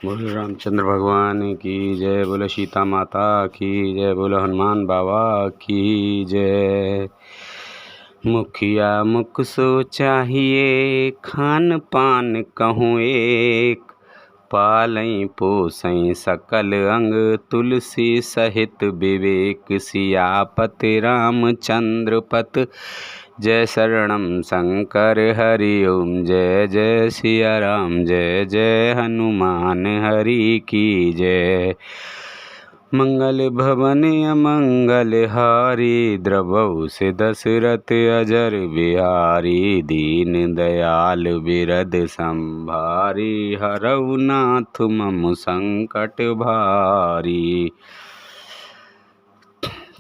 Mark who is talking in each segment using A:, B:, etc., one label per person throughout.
A: बोलो रामचंद्र भगवान की जय, बोलो सीता माता की जय, बोलो हनुमान बाबा की जय। मुखिया मुख सो चाहिए, खान पान कहूँ एक, पालई पोसई सकल अंग, तुलसी सहित विवेक, सियापत रामचंद्र पत, जय शरणम शंकर हरि ओम, जय जय सिया राम, जय जय हनुमान हरि की जय। मंगल भवन अमंगल हारी, द्रवहु से दशरथ अजर बिहारी, दीन दयाल बिरद संभारी, हरऊ नाथ मम संकट भारी।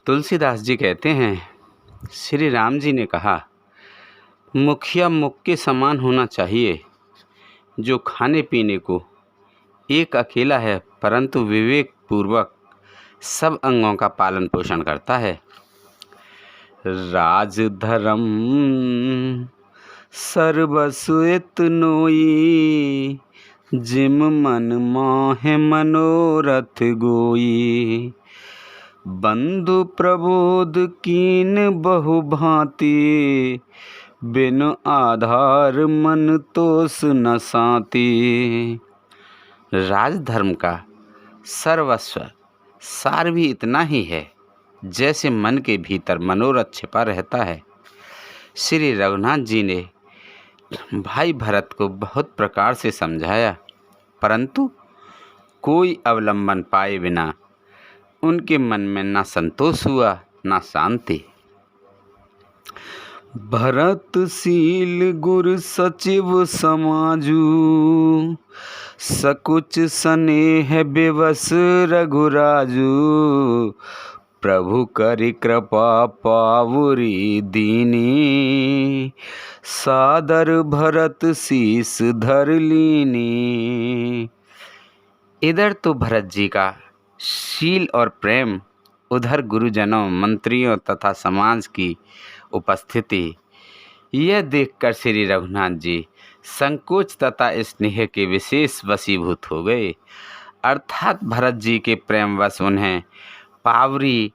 A: तुलसीदास जी कहते हैं, श्री राम जी ने कहा, मुखिया मुख के समान होना चाहिए, जो खाने पीने को एक अकेला है परंतु विवेक पूर्वक सब अंगों का पालन पोषण करता है। राज धर्म सर्वसुत नोई, जिम मन मोह मनोरथ गोई, बंधु प्रबोध कीन बहु भांति, बिनु आधार मन तोष न साति। राजधर्म का सर्वस्व सार भी इतना ही है जैसे मन के भीतर मनोरथ छिपा रहता है। श्री रघुनाथ जी ने भाई भरत को बहुत प्रकार से समझाया, परंतु कोई अवलंबन पाए बिना उनके मन में ना संतोष हुआ ना शांति। भरत शील गुर सचिव समाजू, सकुच स्नेह विवश रघुराजू, प्रभु करि कृपा पावुरी दीनी, सादर भरत शीस धर लीनी। इधर तो भरत जी का शील और प्रेम, उधर गुरुजनों, मंत्रियों तथा समाज की उपस्थिति, यह देखकर श्री रघुनाथ जी संकोच तथा स्नेह के विशेष वशीभूत हो गए। अर्थात भरत जी के प्रेमवश उन्हें पावरी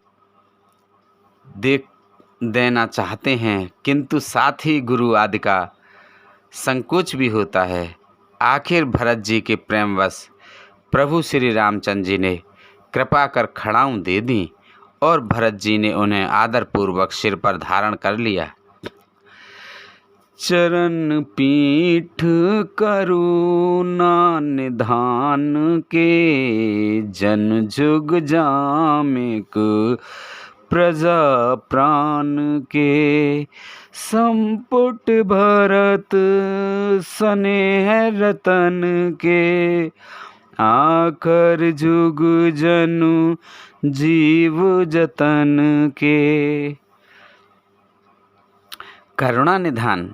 A: देना चाहते हैं, किंतु साथ ही गुरु आदि का संकोच भी होता है। आखिर भरत जी के प्रेमवश प्रभु श्री रामचंद्र जी ने कृपा कर खड़ाऊं दे दी और भरत जी ने उन्हें आदरपूर्वक सिर पर धारण कर लिया। चरण पीठ करुणा निधान के, जन जुग जामिक प्रजा प्राण के, संपुट भरत स्नेह रतन के, आखर जुग जनु जीव जतन के। करुणा निधान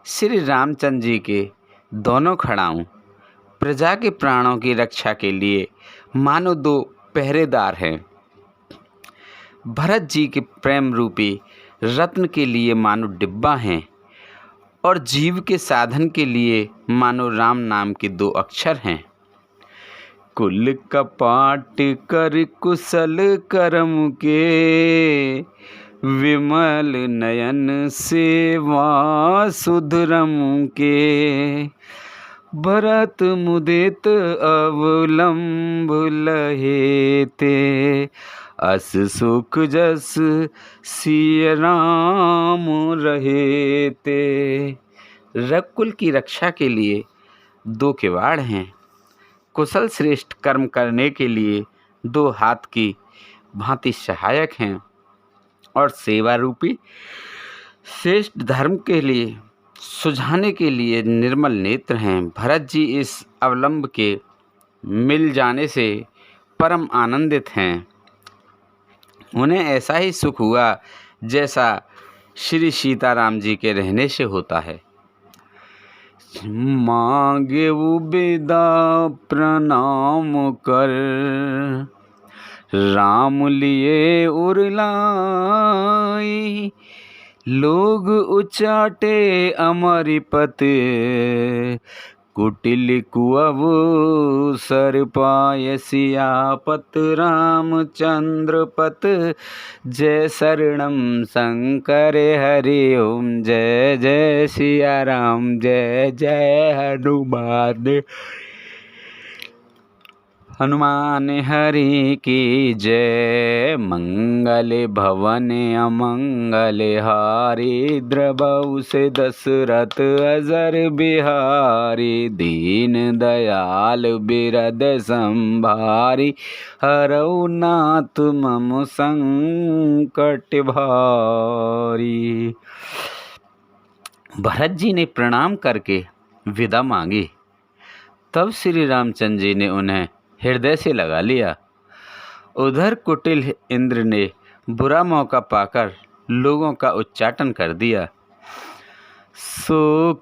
A: श्री रामचंद्र जी के दोनों खड़ाऊं प्रजा के प्राणों की रक्षा के लिए मानो दो पहरेदार हैं। भरत जी के प्रेम रूपी रत्न के लिए मानो डिब्बा हैं और जीव के साधन के लिए मानो राम नाम के दो अक्षर हैं। कुल कपाट कर कुशल कर्म के, विमल नयन सेवा सुधरम के, भरत मुदित अवलंब लहेते, अस सुख जस सिय राम रहेते। रघुकुल की रक्षा के लिए दो किवाड़ हैं, कुशल श्रेष्ठ कर्म करने के लिए दो हाथ की भांति सहायक हैं और सेवा रूपी श्रेष्ठ धर्म के लिए सुझाने के लिए निर्मल नेत्र हैं। भरत जी इस अवलंब के मिल जाने से परम आनंदित हैं। उन्हें ऐसा ही सुख हुआ जैसा श्री सीताराम जी के रहने से होता है। मांगे विदा प्रणाम कर, राम लिए उरलाई, लोग उचाटे अमरि पत, कुटिल कुअवु सर पाय सियापत रामचंद्र पत। जय शरणम शंकर हरि ओम जय जय सिया राम जय जय हनुमान। हनुमान हरि की जय। मंगल भवन अमंगल हारी द्रवहु से दशरथ अजर बिहारी। दीन दयाल बिरद संभारी हरऊ नाथ मम संकट भारी। भरत जी ने प्रणाम करके विदा मांगी। तब श्री रामचंद्र जी ने उन्हें हृदय से लगा लिया। उधर कुटिल इंद्र ने बुरा मौका पाकर लोगों का उच्चाटन कर दिया। सो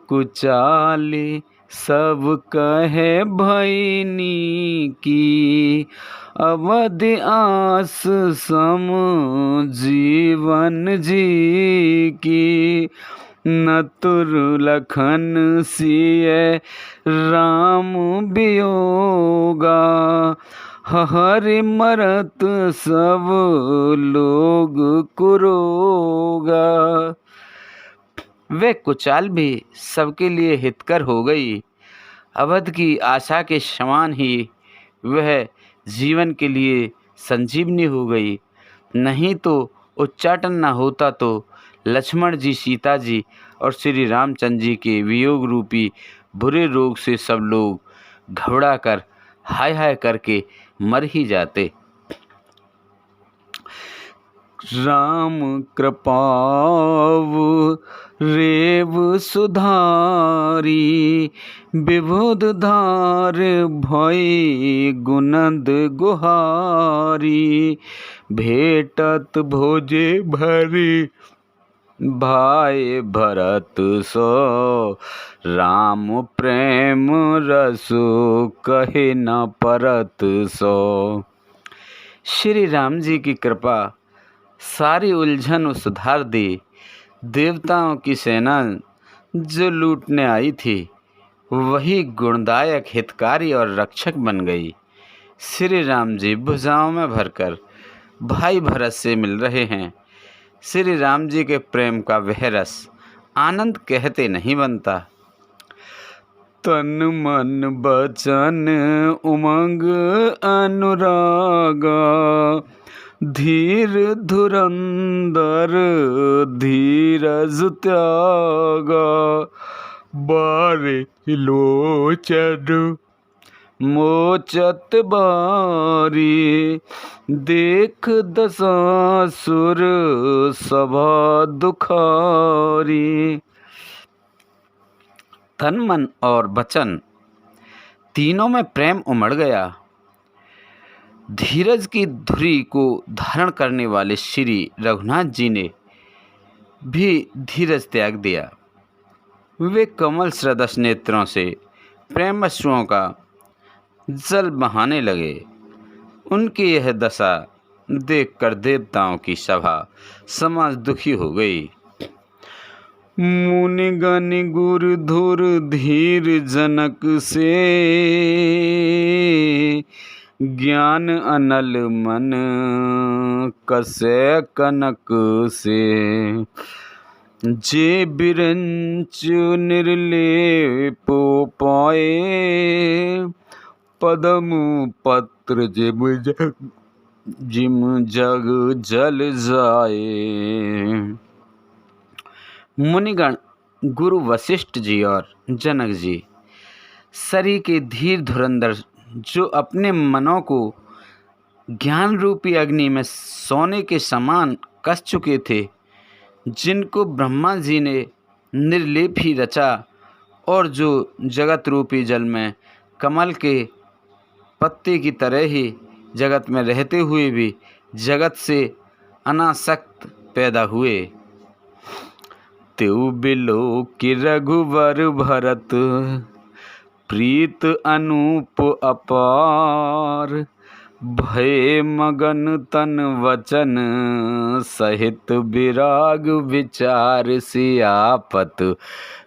A: कुचाली सब कहे भैनी की। अवध आस सम जीवन जी की। नतुर लखन सिय राम वियोगा। हरि मरत सब लोग कुरोगा। वे कुचाल भी सबके लिए हितकर हो गई। अवध की आशा के समान ही वह जीवन के लिए संजीवनी हो गई। नहीं तो उच्चाटन न होता तो लक्ष्मण जी, सीता जी और श्री रामचंद्र जी के वियोग रूपी बुरे रोग से सब लोग घबरा कर हाय हाय करके मर ही जाते। राम कृपावु रेव सुधारी। विबुध धार भई गुनद गुहारी। भेटत भोजे भरी भाई भरत सो। राम प्रेम रसु कहे न परत सो। श्री राम जी की कृपा सारी उलझन सुधार दी। देवताओं की सेना जो लूटने आई थी वही गुणदायक हितकारी और रक्षक बन गई। श्री राम जी भुजाओं में भरकर भाई भरत से मिल रहे हैं। श्री राम जी के प्रेम का वह रस आनंद कहते नहीं बनता। तन मन बचन उमंग अनुरागा। धीर धुरंधर धीरज त्यागा। बारे लोचन मोचत बारी। देख दशासुर सभा दुखारी। तन मन और वचन तीनों में प्रेम उमड़ गया। धीरज की धुरी को धारण करने वाले श्री रघुनाथ जी ने भी धीरज त्याग दिया। वे कमल सदृश नेत्रों से प्रेमअश्रुओं का जल बहाने लगे। उनकी यह दशा देखकर देवताओं की सभा समाज दुखी हो गई। मुनिगण गुर धुर धीर जनक से। ज्ञान अनल मन कसे कनक से। जे बिरंच निर्लेपो पाए। पदम पत्र जिम जग जल जाए। मुनिगण गुरु वशिष्ठ जी और जनक जी सरी के धीर धुरंधर जो अपने मनों को ज्ञान रूपी अग्नि में सोने के समान कस चुके थे, जिनको ब्रह्मा जी ने निर्लेप ही रचा और जो जगत रूपी जल में कमल के पत्ते की तरह ही जगत में रहते हुए भी जगत से अनासक्त पैदा हुए। त्यों बिलो कि रघुवर भरत प्रीत अनूप अपार। भय मगन तन वचन सहित विराग विचार सियापत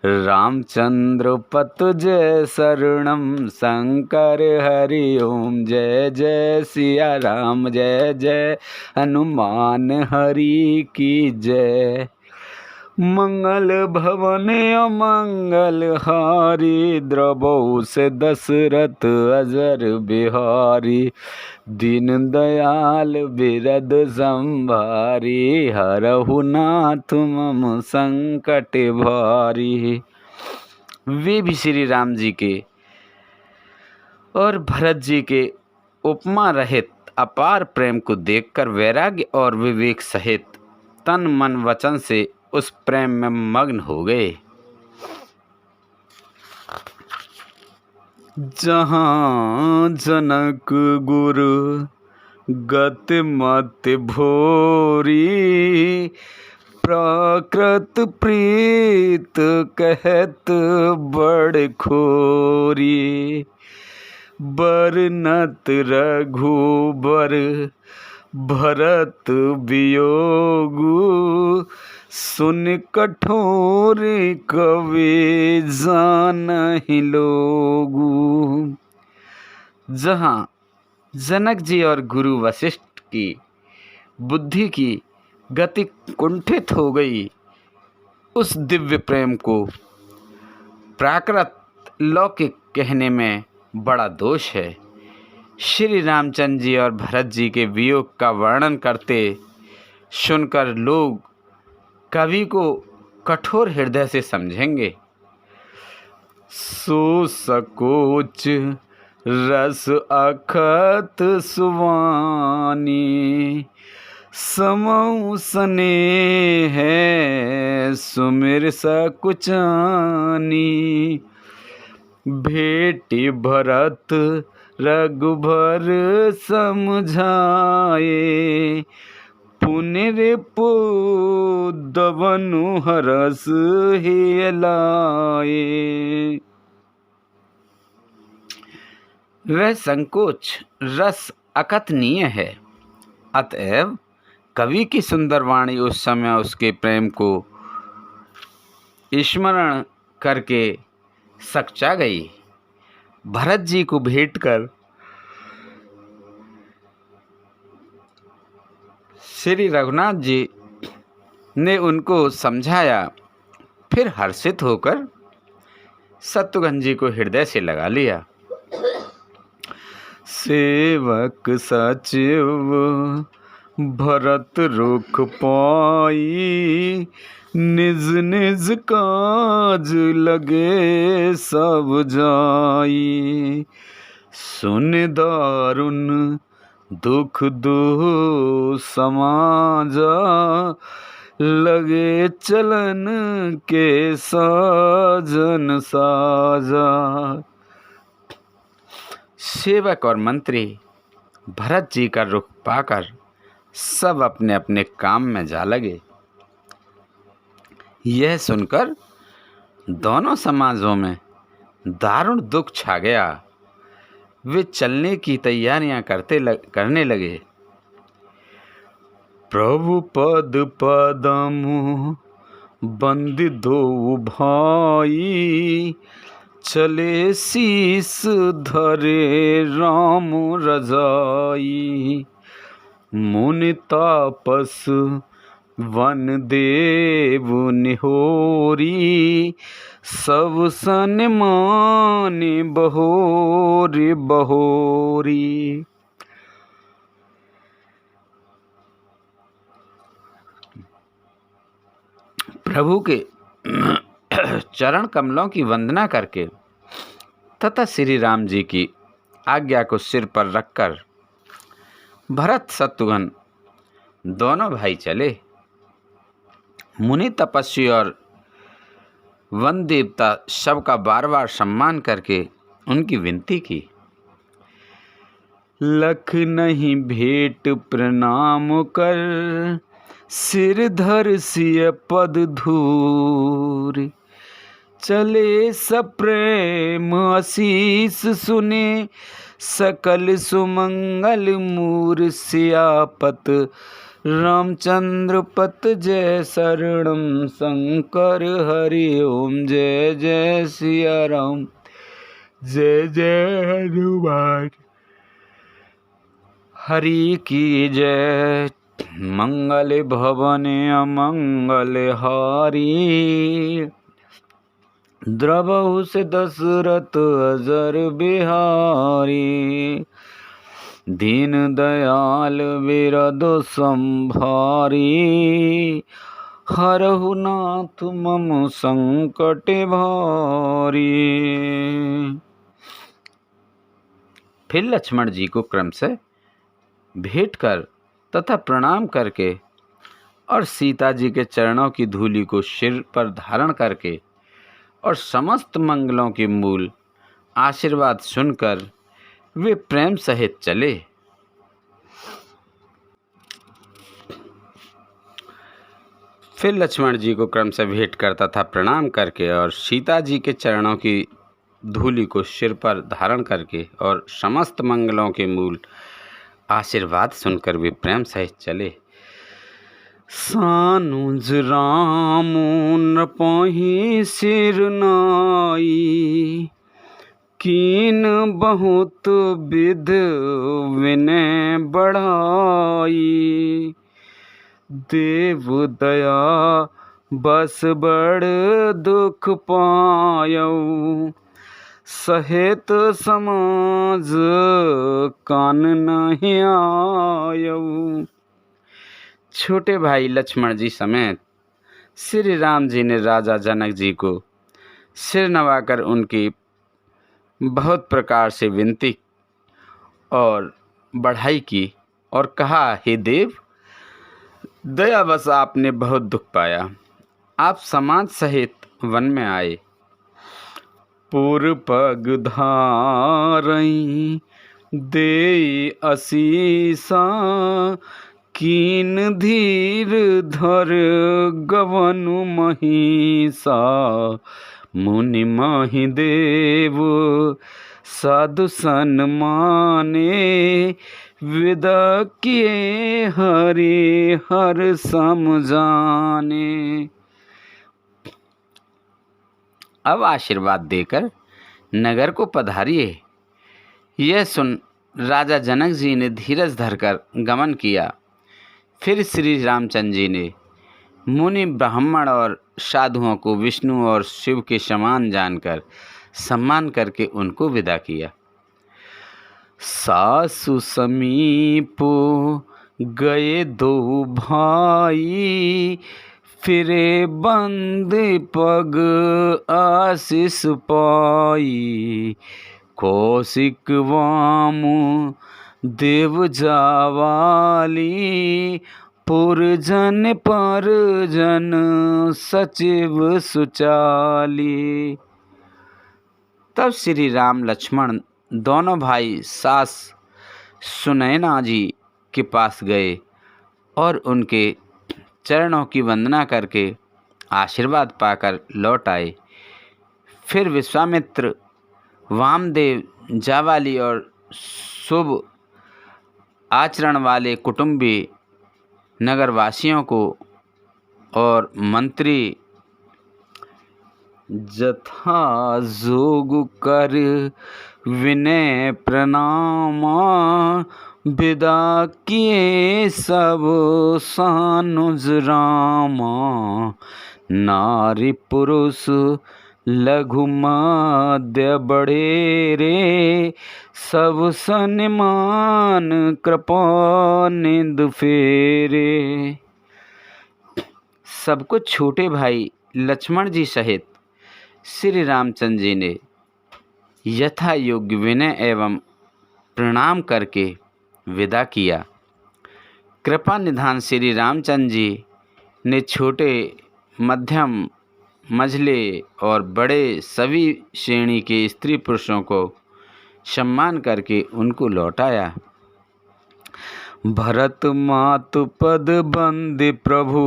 A: रामचंद्र पत जय शरणम शंकर हरि ओम जय जय सिया राम जय जय हनुमान हरि की जय। मंगल भवन अमंगल हारी द्रवौ से दशरथ अजर बिहारी दीन दयाल बिरद संभारी हरहु नाथ मम संकट भारी। वे भी श्री राम जी के और भरत जी के उपमा रहित अपार प्रेम को देखकर वैराग्य और विवेक सहित तन मन वचन से उस प्रेम में मग्न हो गए। जहाँ जनक गुरु गति मति भोरी प्राकृत प्रीत कहत बड़ खोरी बरनत रघुबर भरत वियोगु सुन कठोर कवि जानहि लोगु। जहाँ जनक जी और गुरु वशिष्ठ की बुद्धि की गति कुंठित हो गई, उस दिव्य प्रेम को प्राकृत लौकिक कहने में बड़ा दोष है। श्री रामचंद्र जी और भरत जी के वियोग का वर्णन करते सुनकर लोग कवि को कठोर हृदय से समझेंगे। सो सकोच रस अखत सुवानी समौ स्नेह है सुमिर सकुचानी भेटी भरत रघुबर समझाए पुनर पुदवनु हरस हिलाए। वह संकोच रस अकथनीय है, अतएव कवि की सुंदर वाणी उस समय उसके प्रेम को स्मरण करके सकचा गई। भरत जी को भेंट कर श्री रघुनाथ जी ने उनको समझाया, फिर हर्षित होकर शत्रुघ्न जी को हृदय से लगा लिया। सेवक सचिव भरत रुख पाई निज निज काज लगे सब जाई सुन दारुण दुख दो समाजा लगे चलन के साजन साजा। सेवक और मंत्री भरत जी का रुख पाकर सब अपने अपने काम में जा लगे। यह सुनकर दोनों समाजों में दारुण दुख छा गया। वे चलने की तैयारियां करने लगे। प्रभु पद पदमु बंदी दो भाई चले शीस धरे राम रजाई मुनि तापस वन देव निहोरी सब सन माने बहोरी बहोरी। प्रभु के चरण कमलों की वंदना करके तथा श्री राम जी की आज्ञा को सिर पर रखकर भरत शत्रुघ्न दोनों भाई चले। मुनि तपस्वी और वन देवता सबका बार बार सम्मान करके उनकी विनती की। लख नहीं भेंट प्रणाम कर सिर धर सिय पद धूर चले सप्रेम आशीष सुने, सकल सुमंगल मूर सियापत, रामचंद्र पत जय शरणम शंकर हरि ओम। जय जय सिया राम, जय जय हनुमान, हरि की जय। मंगल भवन अमंगल हारी, द्रवहु से दशरथ अजर बिहारी, दीन दयाल विरदु संभारी, हरहु नाथ मम संकट भारी। फिर लक्ष्मण जी को क्रम से भेंट कर तथा प्रणाम करके और सीता जी के चरणों की धूलि को सिर पर धारण करके और समस्त मंगलों के मूल आशीर्वाद सुनकर वे प्रेम सहित चले। फिर लक्ष्मण जी को क्रम से भेंट कर तथा प्रणाम करके और सीता जी के चरणों की धूलि को सिर पर धारण करके और समस्त मंगलों के मूल आशीर्वाद सुनकर वे प्रेम सहित चले। सानुज राम नृपहि सिर नाई, कीन बहुत विध विनय बढ़ाई, देव दया बस बड़ दुख पायऊ, सहित समाज कान नहीं आयऊ। छोटे भाई लक्ष्मण जी समेत श्री राम जी ने राजा जनक जी को सिर नवाकर उनकी बहुत प्रकार से विनती और बढ़ाई की और कहा, हे देव, दयावश आपने बहुत दुख पाया, आप समाज सहित वन में आए, पुर पग धारई दे असीसा, कीन धीर धर गवनु महिषा, मुनि माहि देव साधु सन्माने, विदा किए हरि हर समझाने। अब आशीर्वाद देकर नगर को पधारिए। यह सुन राजा जनक जी ने धीरज धरकर गमन किया। फिर श्री रामचंद्र जी ने मुनि ब्राह्मण और साधुओं को विष्णु और शिव के समान जानकर सम्मान करके उनको विदा किया। सासु समीप गए दो भाई, फिरे बंद पग आशीष पाई, कौशिक वामु देव जावाली, पुरजन परजन सचिव सुचाली। तब श्री राम लक्ष्मण दोनों भाई सास सुनैना जी के पास गए और उनके चरणों की वंदना करके आशीर्वाद पाकर लौट आए। फिर विश्वामित्र, वामदेव, जावाली और शुभ आचरण वाले कुटुंबी नगरवासियों को और मंत्री जथा जोग कर विनय प्रणामा, विदा किए सब सानुज रामा, नारी पुरुष लघु मध्य बड़ेरे, सब सन्मान कृपा निंद फेरे। सबको छोटे भाई लक्ष्मण जी सहित श्री रामचंद्र जी ने यथा योग्य विनय एवं प्रणाम करके विदा किया। कृपा निधान श्री रामचंद्र जी ने छोटे, मध्यम, मझले और बड़े सभी श्रेणी के स्त्री पुरुषों को सम्मान करके उनको लौटाया। भरत मातु पद बंदे प्रभु,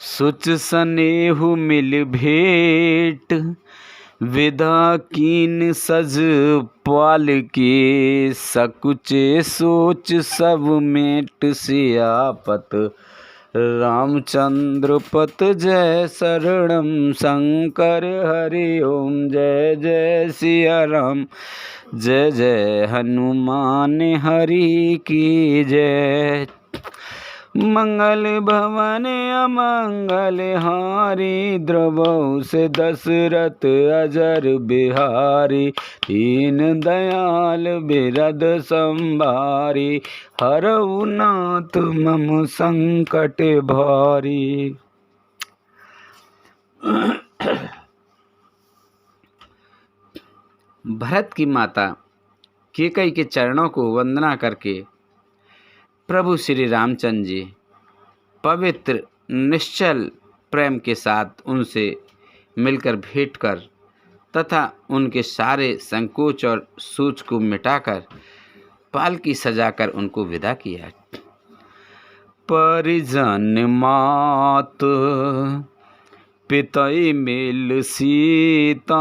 A: सुच सनेहु मिल भेंट, विदा कीन सज पाल के, सकुचे सोच सब मेट, सियापत रामचंद्र पत जय शरणम, शंकर हरि ओम जय जय सिया राम, जय जय हनुमान हरि की जय। मंगल भवन अमंगल हारी, द्रवहु से दशरथ अजर बिहारी, दीन दयाल बिरद संभारी, हरऊ नाथ मम संकट भारी। भरत की माता कैकेयी के चरणों को वंदना करके प्रभु श्री रामचंद्र जी पवित्र निश्चल प्रेम के साथ उनसे मिलकर भेंट कर तथा उनके सारे संकोच और सूच को मिटाकर पालकी सजाकर उनको विदा किया। परिजन मात पितई मिल सीता,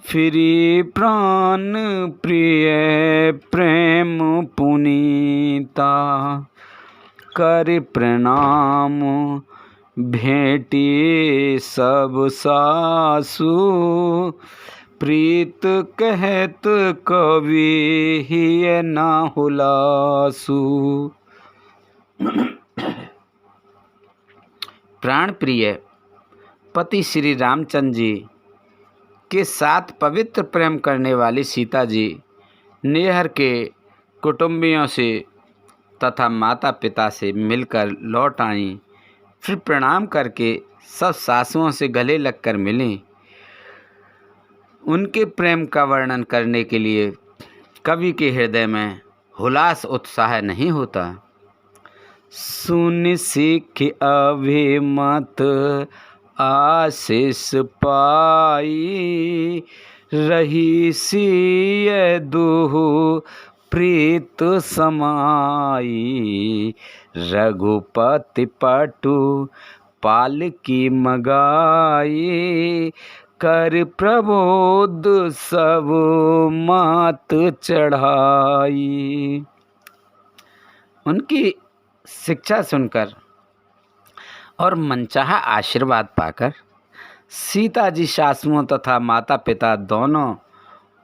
A: फिरी प्राण प्रिय प्रेम पुनीता, कर प्रणाम भेंटी सब सासु, प्रीत कहत कवि हिय ना हुलासु। प्राण प्रिय पति श्री रामचंद्र जी के साथ पवित्र प्रेम करने वाली सीता जी नैहर के कुटुंबियों से तथा माता पिता से मिलकर लौट आईं। फिर प्रणाम करके सब सासुओं से गले लगकर मिलीं। उनके प्रेम का वर्णन करने के लिए कवि के हृदय में हुलास उत्साह नहीं होता। सुन सीख अभिमत आशीष पाई, रही सिय दुहु प्रीत समाई, रघुपति पटु पालकी मगाई, कर प्रबोध सब मात चढ़ाई। उनकी शिक्षा सुनकर और मनचाहा आशीर्वाद पाकर सीता जी सासुओं तथा माता पिता दोनों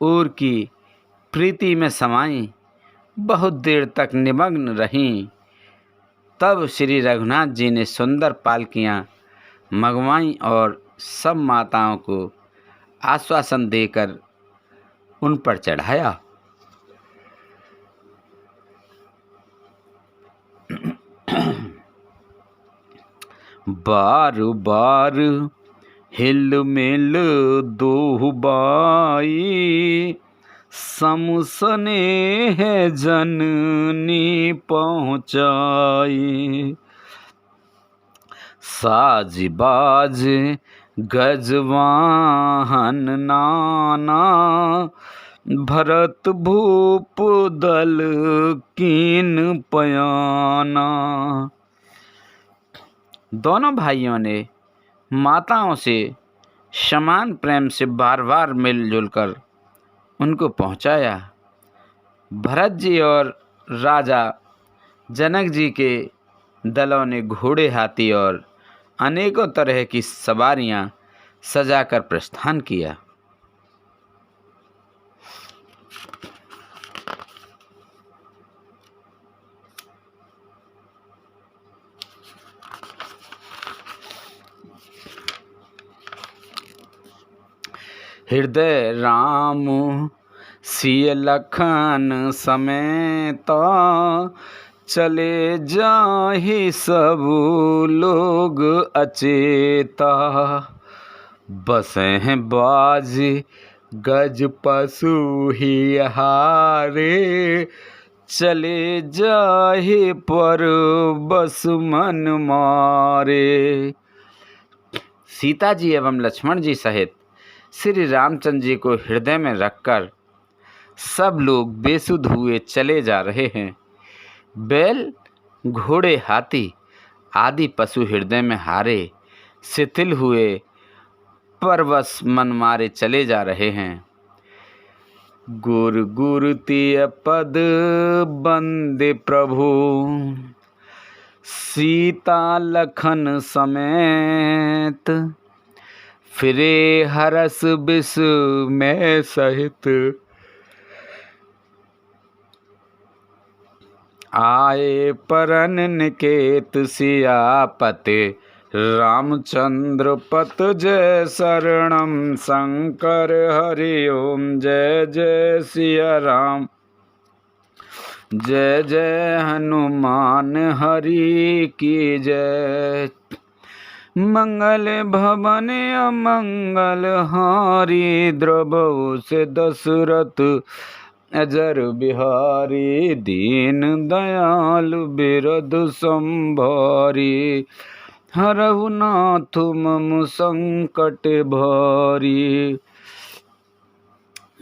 A: ओर की प्रीति में समाईं, बहुत देर तक निमग्न रहीं। तब श्री रघुनाथ जी ने सुंदर पालकियां मंगवाईं और सब माताओं को आश्वासन देकर उन पर चढ़ाया। बार बार हिल मिल दोहु बाई, सम स्नेह जननी पहुँचाई, साज बाज गजवाहन नाना, भरत भूप दल कीन पयाना। दोनों भाइयों ने माताओं से समान प्रेम से बार बार मिलजुल कर उनको पहुंचाया। भरत जी और राजा जनक जी के दलों ने घोड़े, हाथी और अनेकों तरह की सवारियां सजाकर प्रस्थान किया। हृदय राम सिय लखन समेता, चले जाहि सब लोग अचेता, बसें बाज गज पशु ही हारे, चले जाहि पर बस मन मारे। सीता जी एवं लक्ष्मण जी सहित श्री रामचंद्र जी को हृदय में रखकर सब लोग बेसुध हुए चले जा रहे हैं। बैल, घोड़े, हाथी आदि पशु हृदय में हारे शिथिल हुए परवश मन मारे चले जा रहे हैं। गुर गुर तिय पद बंदे प्रभु, सीता लखन समेत, फिरे हरस विस्मय सहित, आए परन निकेत सियापति, रामचंद्र पत जय शरणम शंकर हरि ओम। जय जय सिया राम, जय जय हनुमान हरि की जय। मंगल भवन अमंगल हारी, द्रवहु से दशरथ अजर बिहारी, दीन दयाल बिरद संभारी, हरहु नाथ मम संकट भारी।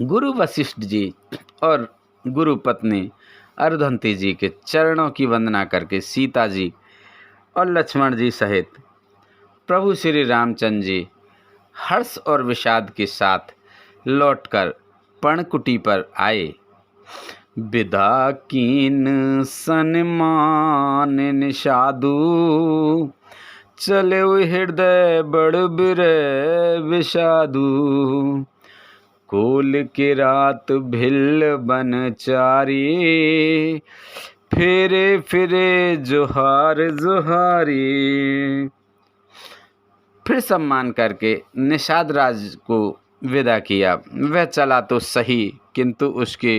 A: गुरु वशिष्ठ जी और गुरु पत्नी अर्धंती जी के चरणों की वंदना करके सीता जी और लक्ष्मण जी सहित प्रभु श्री रामचंद्र जी हर्ष और विषाद के साथ लौटकर पर्णकुटी पर आए। विदा कीन सन्मान निषादु, चले हृदय बड़ बिरह विषादु, कोल के रात भिल बन चारी, फेरे फिरे जोहार जोहारी। फिर सम्मान करके निषाद राज को विदा किया। वह चला तो सही, किंतु उसके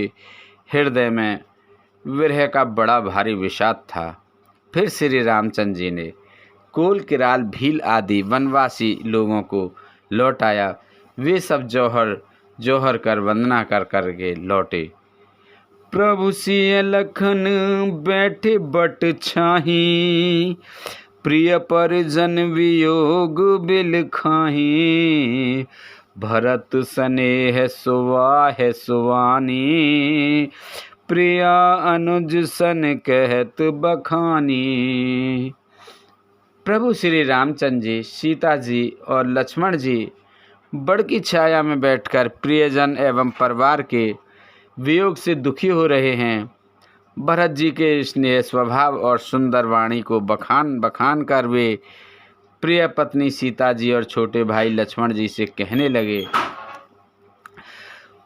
A: हृदय में विरह का बड़ा भारी विषाद था। फिर श्री रामचंद्र जी ने कोल किराल भील आदि वनवासी लोगों को लौटाया। वे सब जौहर जौहर कर वंदना कर करके लौटे। प्रभु सिय लखन बैठे बट छाही, प्रिय परिजन वियोग बिल खाही, भरत स्नेह सुवाह सुवानी, प्रिया अनुज सन कहत बखानी। प्रभु श्री रामचंद्र जी, सीता जी और लक्ष्मण जी बड़ की छाया में बैठकर प्रियजन एवं परिवार के वियोग से दुखी हो रहे हैं। भरत जी के स्नेह स्वभाव और सुंदर वाणी को बखान बखान कर वे प्रिय पत्नी सीता जी और छोटे भाई लक्ष्मण जी से कहने लगे,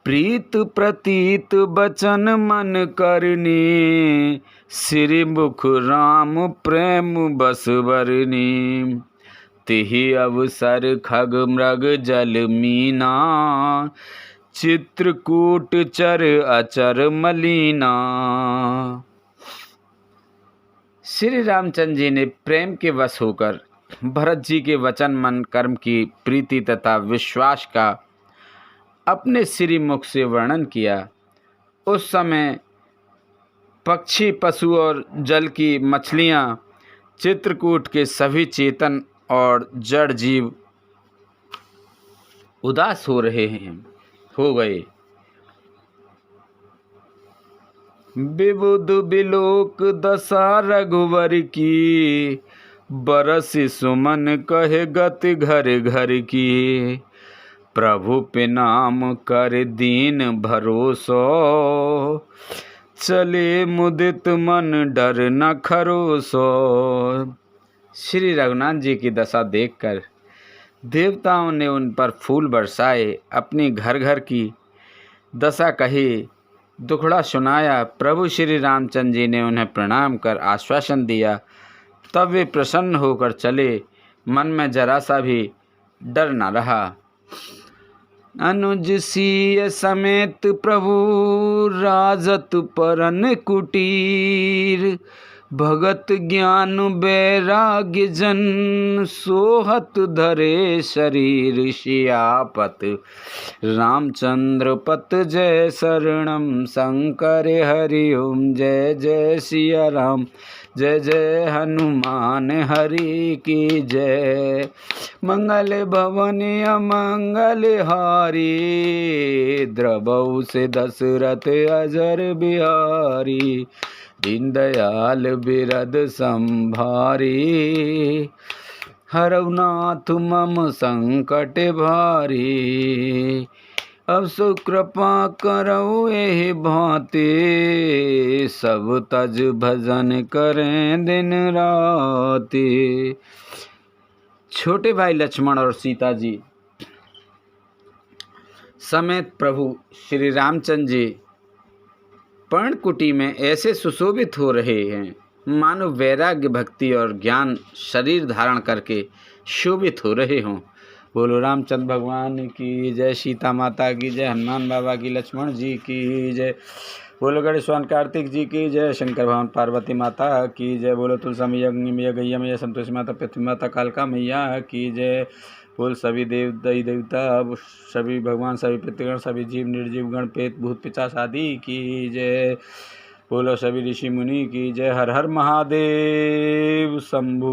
A: प्रीत प्रतीत बचन मन करनी, श्री मुख राम प्रेम बस बरनी, तिहि अवसर खग मृग जल मीना, चित्रकूट चर अचर मलीना। श्री रामचंद्र जी ने प्रेम के वश होकर भरत जी के वचन मन कर्म की प्रीति तथा विश्वास का अपने श्री मुख से वर्णन किया। उस समय पक्षी पशु और जल की मछलियाँ, चित्रकूट के सभी चेतन और जड़ जीव उदास हो गए। विबुध बिलोक दशा रघुवर की, बरस सुमन कहे गति घर घर की, प्रभु पे नाम कर दीन भरोसो, चले मुदित मन डर न खरोसो। श्री रघुनाथ जी की दशा देखकर देवताओं ने उन पर फूल बरसाए, अपनी घर घर की दशा कही, दुखड़ा सुनाया। प्रभु श्री रामचंद्र जी ने उन्हें प्रणाम कर आश्वासन दिया। तब वे प्रसन्न होकर चले, मन में जरा सा भी डर न रहा। अनुज सिय समेत प्रभु राजत परन कुटीर, भगत ज्ञान बैराग्य जन, सोहत धरे शरीर सियापत, रामचंद्र पत जय शरणम शंकर हरि ओम। जय जय सिया राम, जय जय हनुमान हरि की जय। मंगल भवन अमंगल हारी, द्रवहु से दशरथ अजर बिहारी, दीन दयाल बिरद संभारी, हरऊ नाथ मम संकट भारी। अब सो कृपा करऊ एहि भांति, सब तज भजन करें दिन राति। छोटे भाई लक्ष्मण और सीता जी समेत प्रभु श्री रामचंद्र जी पर्णकुटी में ऐसे सुशोभित हो रहे हैं मानो वैराग्य, भक्ति और ज्ञान शरीर धारण करके शोभित हो रहे हों। बोलो रामचंद्र भगवान की जय, सीता माता की जय, हनुमान बाबा की, लक्ष्मण जी की जय। बोलो गणेश भगवान कार्तिक जी की जय, शंकर भगवान पार्वती माता की जय। बोलो तुलसा मैया, गंगे मैया, गैया मैया, संतोषी माता, पृथ्वी माता, कालका मैया की जय। बोल सभी देव दई देवता, सभी भगवान, सभी पितृगण, सभी जीव निर्जीव गण, प्रेत भूत पिशाच आदि की जय। बोलो सभी ऋषि मुनि की जय। हर हर महादेव शंभु।